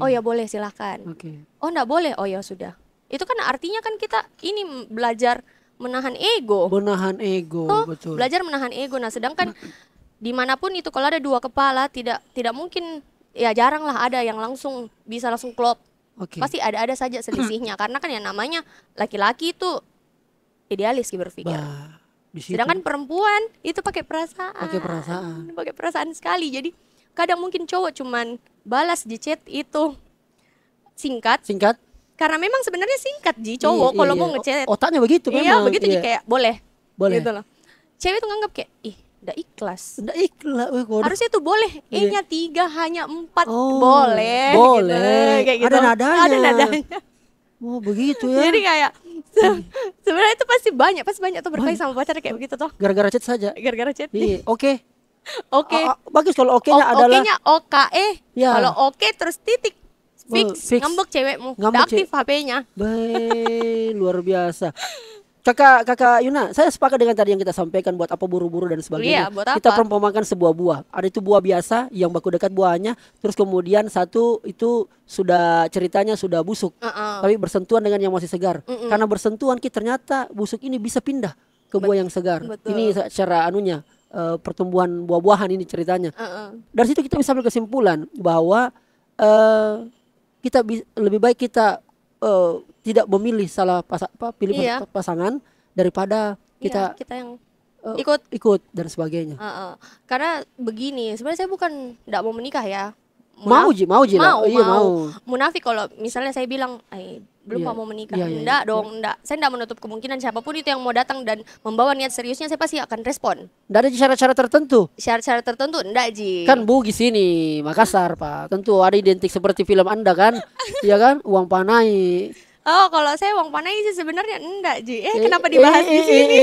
[SPEAKER 1] Oh ya boleh, silakan. Oh enggak boleh? Oh ya sudah. Itu kan artinya kan kita ini belajar menahan ego. Betul. Belajar menahan ego. Nah sedangkan dimanapun itu kalau ada dua kepala tidak mungkin, ya jarang lah ada yang bisa langsung klop. Pasti ada saja selisihnya. Karena kan yang namanya laki-laki itu idealis berpikir. Sedangkan perempuan itu pakai perasaan sekali. Jadi kadang mungkin cowok cuman balas di chat itu singkat. Karena memang sebenarnya singkat cowok kalau mau ngechat.
[SPEAKER 2] Otaknya begitu memang.
[SPEAKER 1] Iya begitu kayak boleh. Gitu loh. Cewek tuh nganggap kayak udah ikhlas. Harusnya tuh boleh. E-nya 3 hanya 4. Boleh. Gitu. Kayak gitu. Ada nadanya.
[SPEAKER 2] Oh begitu ya.
[SPEAKER 1] Jadi kayak sebenarnya itu pasti banyak tuh berkait sama pacar kayak begitu tuh.
[SPEAKER 2] Gara-gara chat saja. Oke. Bagus kalau oke-nya adalah
[SPEAKER 1] oke-nya OKE. Kalau oke terus titik. Fix. Ngambek cewekmu. Udah aktif HP-nya.
[SPEAKER 2] Luar biasa. Kakak Yuna, saya sepakat dengan tadi yang kita sampaikan, buat apa buru-buru dan sebagainya.
[SPEAKER 1] Iya, buat apa?
[SPEAKER 2] Kita perumpamakan sebuah buah. Ada itu buah biasa yang baku dekat buahnya, terus kemudian satu itu sudah ceritanya sudah busuk, tapi bersentuhan dengan yang masih segar. Karena bersentuhan ternyata busuk ini bisa pindah ke buah yang segar.
[SPEAKER 1] Betul.
[SPEAKER 2] Ini secara anunya pertumbuhan buah-buahan ini ceritanya. Dari situ kita bisa ambil kesimpulan bahwa lebih baik kita tidak memilih salah pilih pasangan daripada kita
[SPEAKER 1] yang
[SPEAKER 2] ikut dan sebagainya.
[SPEAKER 1] Karena begini, sebenarnya saya bukan tidak mau menikah ya.
[SPEAKER 2] Mau. Iya, mau.
[SPEAKER 1] Munafik kalau misalnya saya bilang, belum mau menikah. Enggak dong, enggak. Saya enggak menutup kemungkinan siapapun itu yang mau datang dan membawa niat seriusnya, saya pasti akan respon.
[SPEAKER 2] Enggak ada syarat-syarat tertentu.
[SPEAKER 1] Syarat-syarat tertentu enggak, Ji.
[SPEAKER 2] Kan Bugis ini, Makassar, Pak. Tentu ada identik seperti film Anda kan? Iya kan? Uang panai.
[SPEAKER 1] Oh, kalau saya uang panai sih sebenarnya enggak, Ji. Kenapa dibahas di sini?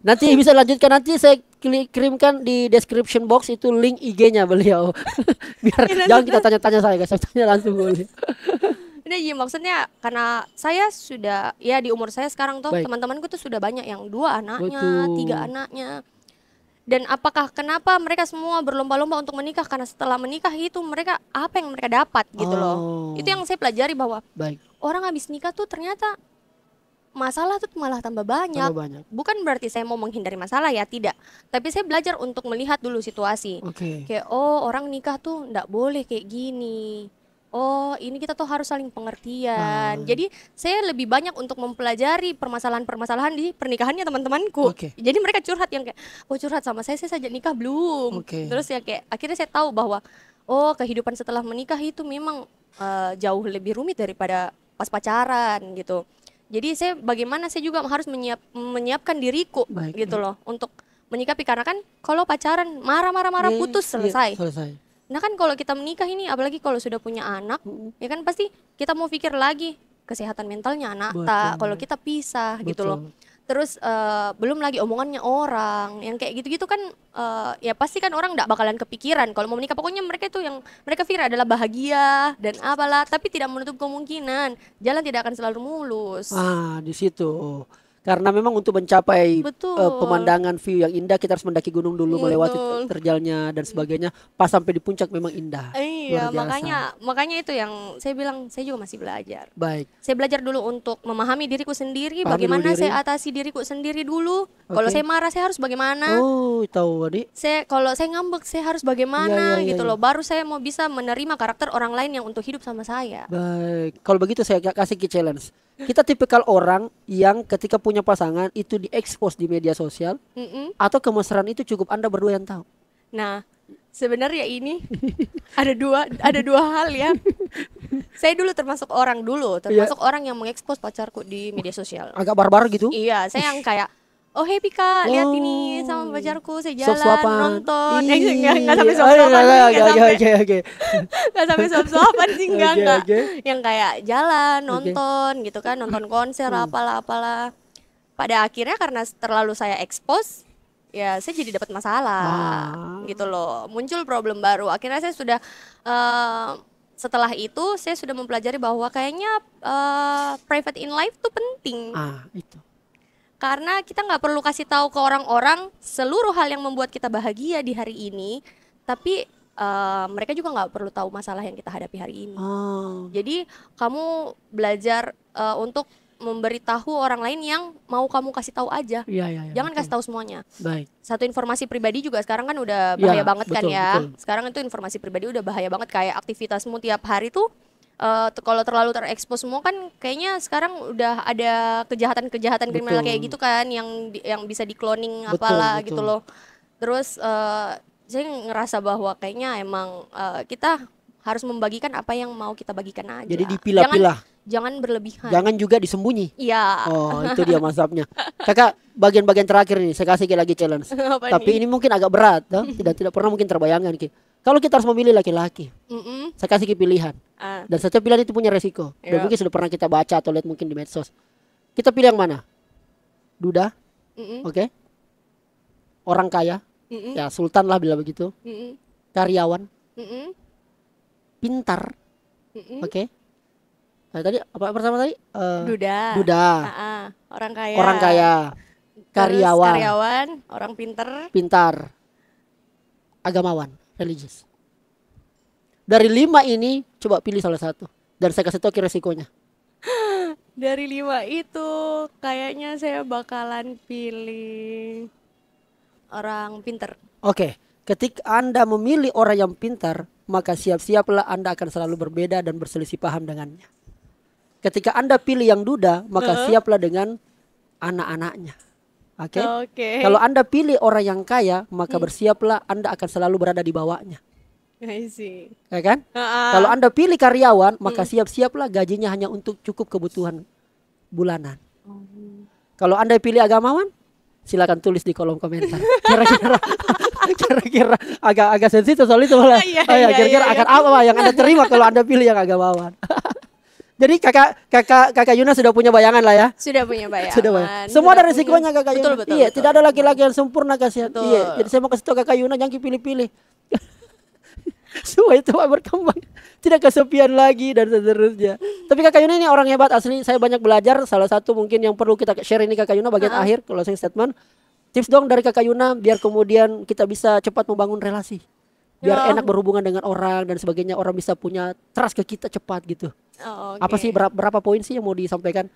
[SPEAKER 2] Nanti bisa lanjutkan, nanti saya kirimkan di description box itu link IG-nya beliau. Biar jangan kita tanya-tanya saya, guys. Tanya langsung boleh.
[SPEAKER 1] Udah, Ji, maksudnya karena saya sudah ya di umur saya sekarang tuh, teman-temanku tuh sudah banyak yang 2 anaknya, 3 anaknya. Dan kenapa mereka semua berlomba-lomba untuk menikah? Karena setelah menikah itu mereka apa yang mereka dapat gitu loh. Itu yang saya pelajari, bahwa orang habis nikah tuh ternyata masalah tuh malah tambah banyak. Bukan berarti saya mau menghindari masalah ya, tidak. Tapi saya belajar untuk melihat dulu situasi. Kayak orang nikah tuh nggak boleh kayak gini. Ini kita tuh harus saling pengertian. Jadi saya lebih banyak untuk mempelajari permasalahan-permasalahan di pernikahannya teman-temanku. Jadi mereka curhat yang kayak, curhat sama saya saja nikah belum. Terus ya kayak akhirnya saya tahu bahwa kehidupan setelah menikah itu memang jauh lebih rumit daripada pas pacaran gitu. Jadi bagaimana saya juga harus menyiapkan diriku gitu loh untuk menyikapi, karena kan kalau pacaran marah-marah putus selesai. Nah kan kalau kita menikah ini, apalagi kalau sudah punya anak, ya kan pasti kita mau pikir lagi kesehatan mentalnya anak kalau kita pisah gitu loh. Terus belum lagi omongannya orang yang kayak gitu-gitu kan, ya pasti kan orang nggak bakalan kepikiran kalau mau menikah. Pokoknya mereka itu yang mereka pikir adalah bahagia dan apalah, tapi tidak menutup kemungkinan jalan tidak akan selalu mulus.
[SPEAKER 2] Di situ. Karena memang untuk mencapai pemandangan view yang indah, kita harus mendaki gunung dulu, melewati terjalnya dan sebagainya. Pas sampai di puncak memang indah.
[SPEAKER 1] Iya, makanya itu yang saya bilang, saya juga masih belajar.
[SPEAKER 2] Baik.
[SPEAKER 1] Saya belajar dulu untuk memahami diriku sendiri, bagaimana saya atasi diriku sendiri dulu. Kalau saya marah saya harus bagaimana?
[SPEAKER 2] Tahu tadi.
[SPEAKER 1] Kalau saya ngambek saya harus bagaimana gitu loh. Baru saya mau bisa menerima karakter orang lain yang untuk hidup sama saya.
[SPEAKER 2] Baik. Kalau begitu saya kasih challenge. Kita tipikal orang yang ketika punya pasangan itu diekspos di media sosial, atau kemesraan itu cukup Anda berdua yang tahu?
[SPEAKER 1] Nah, sebenarnya ini ada dua hal ya. Saya dulu termasuk orang orang yang mengekspos pacarku di media sosial.
[SPEAKER 2] Agak barbar gitu?
[SPEAKER 1] Iya, saya yang kayak, happy Kak, lihat ini sama pacarku, saya jalan nonton. Enggak sampai suap-suapan sih, enggak sampai suap-suapan sih, enggak. Yang kayak jalan nonton gitu kan, nonton konser apalah. Pada akhirnya karena terlalu saya expose, ya saya jadi dapat masalah gitu loh. Muncul problem baru. Akhirnya saya sudah setelah itu saya sudah mempelajari bahwa kayaknya private in life tuh penting.
[SPEAKER 2] Itu.
[SPEAKER 1] Karena kita nggak perlu kasih tahu ke orang-orang seluruh hal yang membuat kita bahagia di hari ini, tapi mereka juga nggak perlu tahu masalah yang kita hadapi hari ini. Jadi kamu belajar untuk memberitahu orang lain yang mau kamu kasih tahu aja. Jangan kasih tahu semuanya.
[SPEAKER 2] Baik.
[SPEAKER 1] Satu informasi pribadi juga sekarang kan udah bahaya banget kan ya. Sekarang itu informasi pribadi udah bahaya banget, kayak aktivitasmu tiap hari tuh. Kalau terlalu terekspos semua kan kayaknya sekarang udah ada kejahatan kriminal kayak gitu kan, yang bisa di-cloning apalah gitu loh. Terus saya ngerasa bahwa kayaknya emang kita harus membagikan apa yang mau kita bagikan aja.
[SPEAKER 2] Jadi dipilah-pilah.
[SPEAKER 1] Jangan berlebihan.
[SPEAKER 2] Jangan juga disembunyi.
[SPEAKER 1] Iya.
[SPEAKER 2] Itu dia mazhabnya. Kakak, bagian-bagian terakhir nih saya kasih lagi challenge. Tapi ini mungkin agak berat, tidak pernah mungkin terbayangkan Ki. Kalau kita harus memilih laki-laki, saya kasih pilihan. Dan setiap pilihan itu punya resiko. Dan mungkin sudah pernah kita baca atau lihat mungkin di medsos. Kita pilih yang mana? Duda, oke? Orang kaya, ya sultan lah bila begitu. Karyawan, pintar, oke? Nah, tadi apa pertama tadi?
[SPEAKER 1] Duda.
[SPEAKER 2] Duda.
[SPEAKER 1] Orang kaya.
[SPEAKER 2] Orang kaya. Karyawan.
[SPEAKER 1] Karyawan, orang pinter.
[SPEAKER 2] Pintar. Agamawan, religius. Dari 5 ini coba pilih salah satu. Dan saya kasih tahu resikonya.
[SPEAKER 1] Dari 5 itu kayaknya saya bakalan pilih orang pinter.
[SPEAKER 2] Oke, ketika Anda memilih orang yang pintar, maka siap-siaplah Anda akan selalu berbeda dan berselisih paham dengannya. Ketika Anda pilih yang duda, maka siaplah dengan anak-anaknya. Oke. Kalau Anda pilih orang yang kaya, maka bersiaplah Anda akan selalu berada di bawahnya.
[SPEAKER 1] I see.
[SPEAKER 2] Ya kan? Kalau Anda pilih karyawan, maka siap-siaplah gajinya hanya untuk cukup kebutuhan bulanan. Kalau Anda pilih agamawan, silakan tulis di kolom komentar. Kira-kira agak sensitif soal itu malah. Kira-kira akan apa yang Anda terima kalau Anda pilih yang agamawan. Jadi kakak Yuna sudah punya bayangan lah ya.
[SPEAKER 1] Sudah punya bayangan.
[SPEAKER 2] Semua ada resikonya kakak Yuna.
[SPEAKER 1] Betul,
[SPEAKER 2] iya, tidak ada laki-laki yang sempurna kasihan. Iya, jadi saya mau kasih tahu kakak Yuna jangan pilih-pilih. Semua itu berkembang, tidak kesepian lagi dan seterusnya. Tapi kakak Yuna ini orang hebat asli. Saya banyak belajar. Salah satu mungkin yang perlu kita share ini kakak Yuna bagian akhir closing statement. Tips dong dari kakak Yuna biar kemudian kita bisa cepat membangun relasi, biar enak berhubungan dengan orang dan sebagainya. Orang bisa punya trust ke kita cepat gitu. Apa sih berapa poin sih yang mau disampaikan?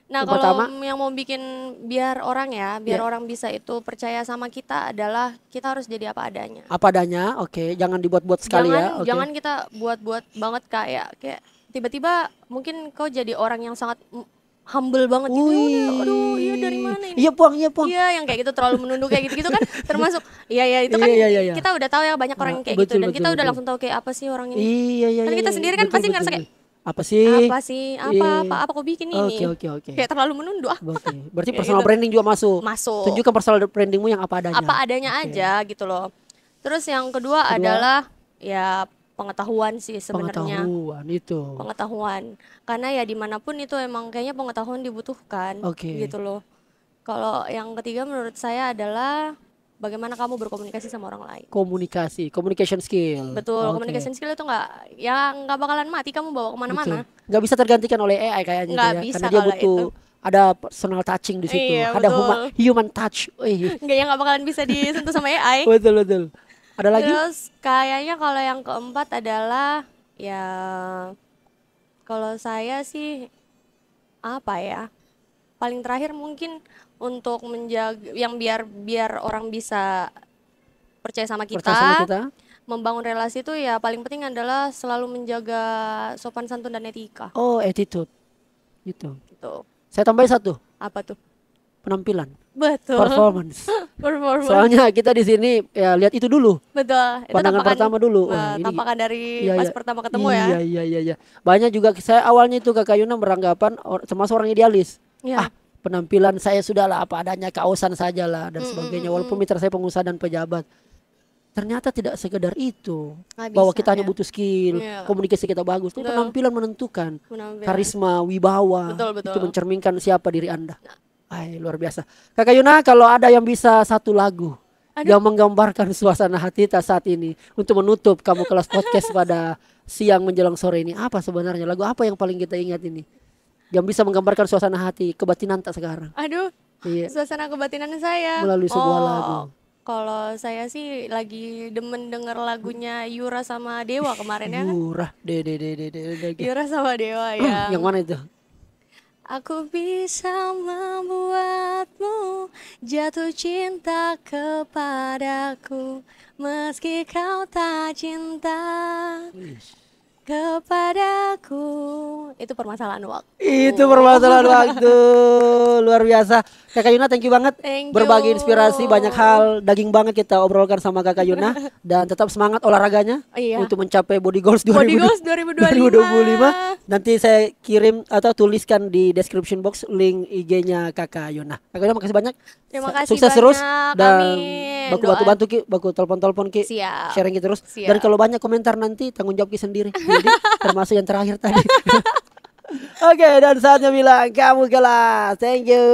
[SPEAKER 1] Nah,
[SPEAKER 2] yang
[SPEAKER 1] kalau
[SPEAKER 2] pertama,
[SPEAKER 1] yang mau bikin biar orang bisa itu percaya sama kita adalah kita harus jadi apa adanya.
[SPEAKER 2] Apa adanya, oke. Jangan dibuat-buat sekali ya.
[SPEAKER 1] Jangan kita buat-buat banget kayak tiba-tiba mungkin kau jadi orang yang sangat humble banget gitu. Aduh, iya dari mana ini?
[SPEAKER 2] Iya puang.
[SPEAKER 1] Iya, yang kayak gitu terlalu menunduk kayak gitu kan termasuk. Iya itu kan kita udah tahu ya banyak orang yang kayak gitu dan kita udah langsung tahu kayak apa sih orang ini.
[SPEAKER 2] Iya.
[SPEAKER 1] Kan kita sendiri kan pasti ngerasa kayak
[SPEAKER 2] apa sih?
[SPEAKER 1] Apa kau bikin ini?
[SPEAKER 2] Oke.
[SPEAKER 1] Kayak terlalu menunduk.
[SPEAKER 2] Berarti personal branding juga masuk. Tunjukkan personal brandingmu yang apa adanya.
[SPEAKER 1] Apa adanya aja gitu loh. Terus yang kedua adalah ya pengetahuan sih sebenarnya. Pengetahuan. Karena ya dimanapun itu emang kayaknya pengetahuan dibutuhkan gitu loh. Kalau yang ketiga menurut saya adalah bagaimana kamu berkomunikasi sama orang lain. Communication skill. Betul, communication skill itu nggak bakalan mati kamu bawa kemana-mana.
[SPEAKER 2] Nggak bisa tergantikan oleh AI kayaknya.
[SPEAKER 1] Nggak bisa
[SPEAKER 2] karena dia butuh ada personal touching di situ. Ada human touch.
[SPEAKER 1] Nggak bakalan bisa disentuh sama AI.
[SPEAKER 2] Betul. Ada lagi?
[SPEAKER 1] Terus kayaknya kalau yang keempat adalah ya kalau saya sih apa ya? Paling terakhir mungkin untuk menjaga yang biar orang bisa percaya sama kita. Membangun relasi itu ya paling penting adalah selalu menjaga sopan santun dan etika.
[SPEAKER 2] Attitude. Gitu. Saya tambahin satu.
[SPEAKER 1] Apa tuh?
[SPEAKER 2] Penampilan.
[SPEAKER 1] Betul.
[SPEAKER 2] Performance. Soalnya kita di sini ya lihat itu dulu.
[SPEAKER 1] Betul.
[SPEAKER 2] Pandangan pertama dulu.
[SPEAKER 1] Tampakan dari pas pertama ketemu ya.
[SPEAKER 2] Iya. Banyak juga saya awalnya itu kakak Yuna beranggapan termasuk orang idealis. Penampilan saya sudahlah apa adanya, kaosan sajalah dan sebagainya. Walaupun mitra saya pengusaha dan pejabat, ternyata tidak sekedar itu. Bahwa kita hanya butuh skill, komunikasi kita bagus. Itu penampilan menentukan, karisma, wibawa.
[SPEAKER 1] Betul.
[SPEAKER 2] Itu mencerminkan siapa diri Anda. Luar biasa. Kakak Yuna, kalau ada yang bisa satu lagu yang menggambarkan suasana hati kita saat ini untuk menutup kamu kelas podcast pada siang menjelang sore ini, apa sebenarnya lagu apa yang paling kita ingat ini? Yang bisa menggambarkan suasana hati kebatinan tak sekarang.
[SPEAKER 1] Suasana kebatinan saya
[SPEAKER 2] melalui sebuah lagu.
[SPEAKER 1] Kalau saya sih lagi demen denger lagunya Yura sama Dewa kemarin ya. Yura sama Dewa ya.
[SPEAKER 2] Yang mana itu?
[SPEAKER 1] Aku bisa membuatmu jatuh cinta kepadaku meski kau tak cinta kepadaku. Itu permasalahan waktu.
[SPEAKER 2] Luar biasa. Kakak Yuna, thank you banget. Berbagi inspirasi banyak hal, daging banget kita obrolkan sama Kakak Yuna. Dan tetap semangat olahraganya untuk mencapai body goals 2025. Nanti saya kirim atau tuliskan di description box link IG-nya Kakak Yuna. Kakak Yuna, makasih banyak.
[SPEAKER 1] Terima kasih
[SPEAKER 2] sukses
[SPEAKER 1] banyak.
[SPEAKER 2] Terus dan bantu Ki, baku telepon Ki. Sharing Ki terus. Dan kalau banyak komentar nanti tanggung jawab Ki sendiri. Jadi termasuk yang terakhir tadi. Oke, dan saatnya bilang kamu kelas. Thank you.